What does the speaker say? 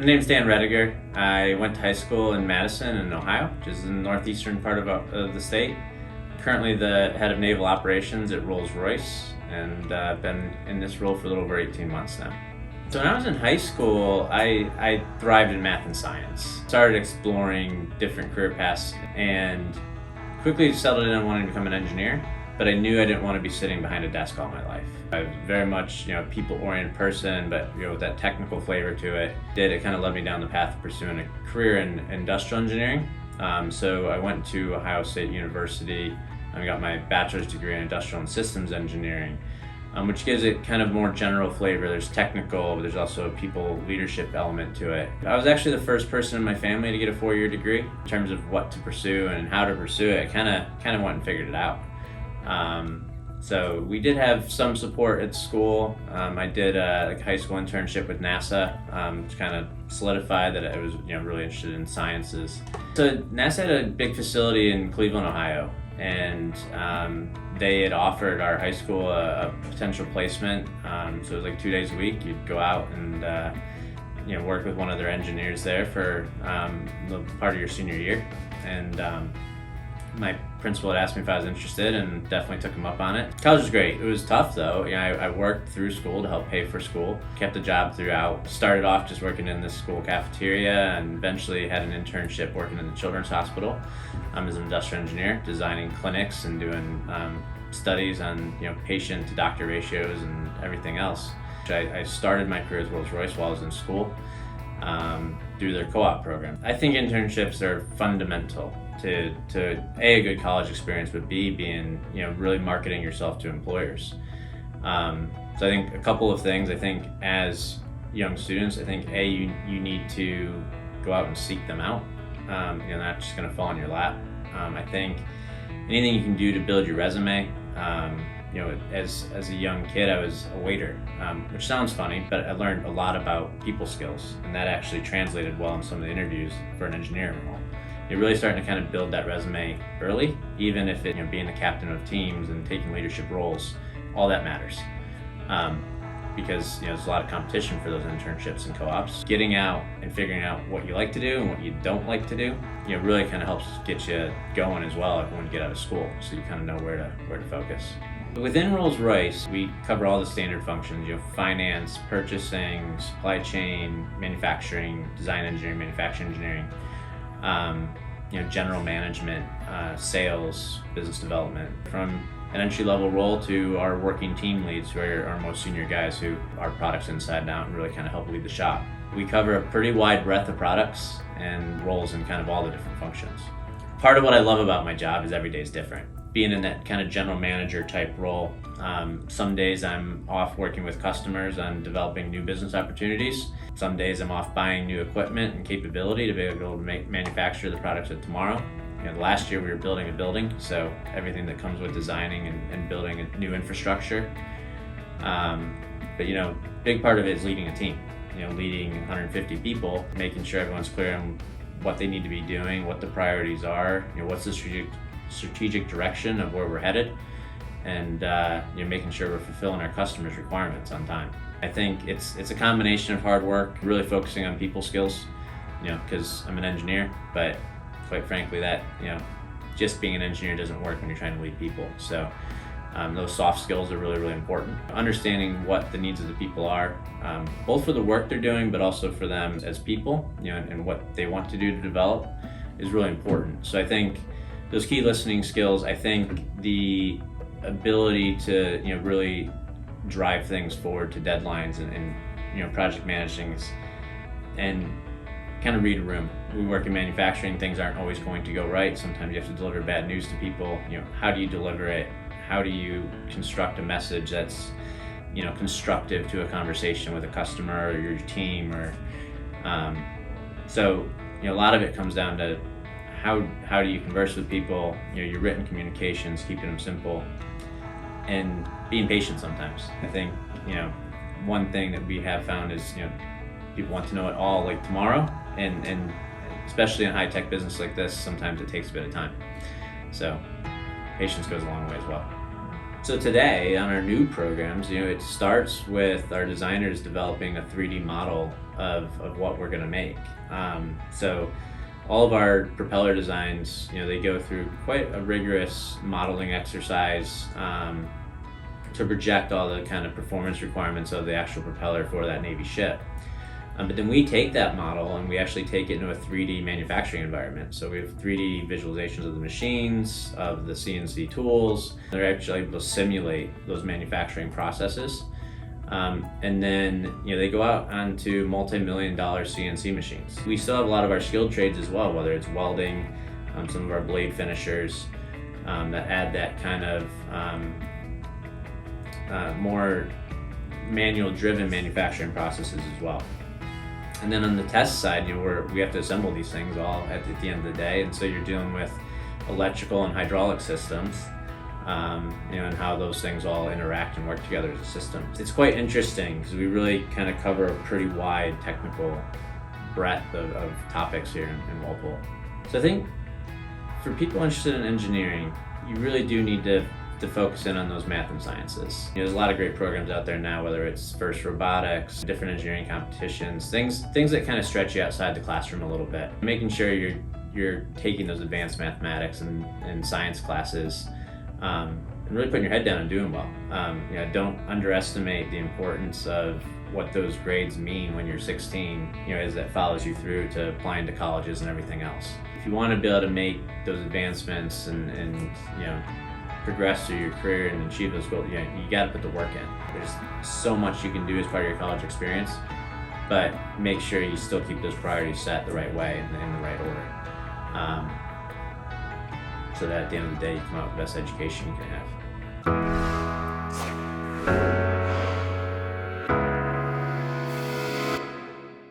name's Dan Rediger. I went to high school in Madison in Ohio, which is in the northeastern part of the state. Currently the head of Naval operations at Rolls-Royce, and I've been in this role for a little over 18 months now. So when I was in high school, I thrived in math and science. Started exploring different career paths and quickly settled in on wanting to become an engineer, but I knew I didn't want to be sitting behind a desk all my life. I was very much, a people-oriented person, but with that technical flavor to it. It kind of led me down the path of pursuing a career in industrial engineering. So I went to Ohio State University. I got my bachelor's degree in industrial and systems engineering, which gives it kind of more general flavor. There's technical, but there's also a people leadership element to it. I was actually the first person in my family to get a 4-year degree. In terms of what to pursue and how to pursue it, I kind of went and figured it out. So we did have some support at school. I did a high school internship with NASA, which kind of solidified that I was really interested in sciences. So NASA had a big facility in Cleveland, Ohio, and they had offered our high school a potential placement. So it was like 2 days a week. You'd go out and work with one of their engineers there for the part of your senior year. And my principal had asked me if I was interested, and definitely took him up on it. College was great. It was tough though. I worked through school to help pay for school, kept a job throughout. Started off just working in the school cafeteria, and eventually had an internship working in the children's hospital as an industrial engineer, designing clinics and doing studies on patient to doctor ratios and everything else. I started my career at Rolls-Royce while I was in school through their co-op program. I think internships are fundamental to A, good college experience, but B, being really marketing yourself to employers. So I think a couple of things. I think as young students, I think A, you need to go out and seek them out. Not just going to fall in your lap. I think anything you can do to build your resume. As a young kid, I was a waiter, which sounds funny, but I learned a lot about people skills, and that actually translated well in some of the interviews for an engineering role. You're really starting to kind of build that resume early, even if it, being the captain of teams and taking leadership roles, all that matters. Because there's a lot of competition for those internships and co-ops. Getting out and figuring out what you like to do and what you don't like to do, really kind of helps get you going as well when you get out of school, so you kind of know where to focus. Within Rolls-Royce, we cover all the standard functions, finance, purchasing, supply chain, manufacturing, design engineering, manufacturing engineering, general management, sales, business development. From an entry-level role to our working team leads, who are our most senior guys, who are products inside and out and really kind of help lead the shop. We cover a pretty wide breadth of products and roles in kind of all the different functions. Part of what I love about my job is every day is different. Being in that kind of general manager type role, some days I'm off working with customers on developing new business opportunities. Some days I'm off buying new equipment and capability to be able to manufacture the products of tomorrow. Last year we were building a building, so everything that comes with designing and building a new infrastructure. But big part of it is leading a team. Leading 150 people, making sure everyone's clear on what they need to be doing, what the priorities are, what's the strategic direction of where we're headed, and making sure we're fulfilling our customers' requirements on time. I think it's a combination of hard work, really focusing on people skills, because I'm an engineer, but quite frankly that just being an engineer doesn't work when you're trying to lead people. So those soft skills are really, really important. Understanding what the needs of the people are, both for the work they're doing, but also for them as people, and what they want to do to develop is really important. So I think those key listening skills, I think the ability to really drive things forward to deadlines and project managing and kind of read a room. We work in manufacturing, things aren't always going to go right. Sometimes you have to deliver bad news to people. How do you deliver it? How do you construct a message that's constructive to a conversation with a customer or your team? Or so a lot of it comes down to how do you converse with people, your written communications, keeping them simple, and being patient sometimes. I think, one thing that we have found is, people want to know it all like tomorrow, and especially in high-tech business like this, sometimes it takes a bit of time. So patience goes a long way as well. So today on our new programs, it starts with our designers developing a 3D model of what we're going to make. So all of our propeller designs, they go through quite a rigorous modeling exercise to project all the kind of performance requirements of the actual propeller for that Navy ship. But then we take that model and we actually take it into a 3D manufacturing environment. So we have 3D visualizations of the machines, of the CNC tools. They're actually able to simulate those manufacturing processes. And then they go out onto multi-million-dollar CNC machines. We still have a lot of our skilled trades as well, whether it's welding, some of our blade finishers that add that kind of more manual-driven manufacturing processes as well. And then on the test side, we have to assemble these things all at the end of the day, and so you're dealing with electrical and hydraulic systems, and how those things all interact and work together as a system. It's quite interesting because we really kind of cover a pretty wide technical breadth of topics here in Walpole. So I think for people interested in engineering, you really do need to focus in on those math and sciences. There's a lot of great programs out there now, whether it's FIRST Robotics, different engineering competitions, things that kind of stretch you outside the classroom a little bit. Making sure you're taking those advanced mathematics and science classes, and really putting your head down and doing well. Don't underestimate the importance of what those grades mean when you're 16, as that follows you through to applying to colleges and everything else. If you want to be able to make those advancements and progress through your career and achieve those goals, you got to put the work in. There's so much you can do as part of your college experience, but make sure you still keep those priorities set the right way and in the right order, so that at the end of the day you come out with the best education you can have.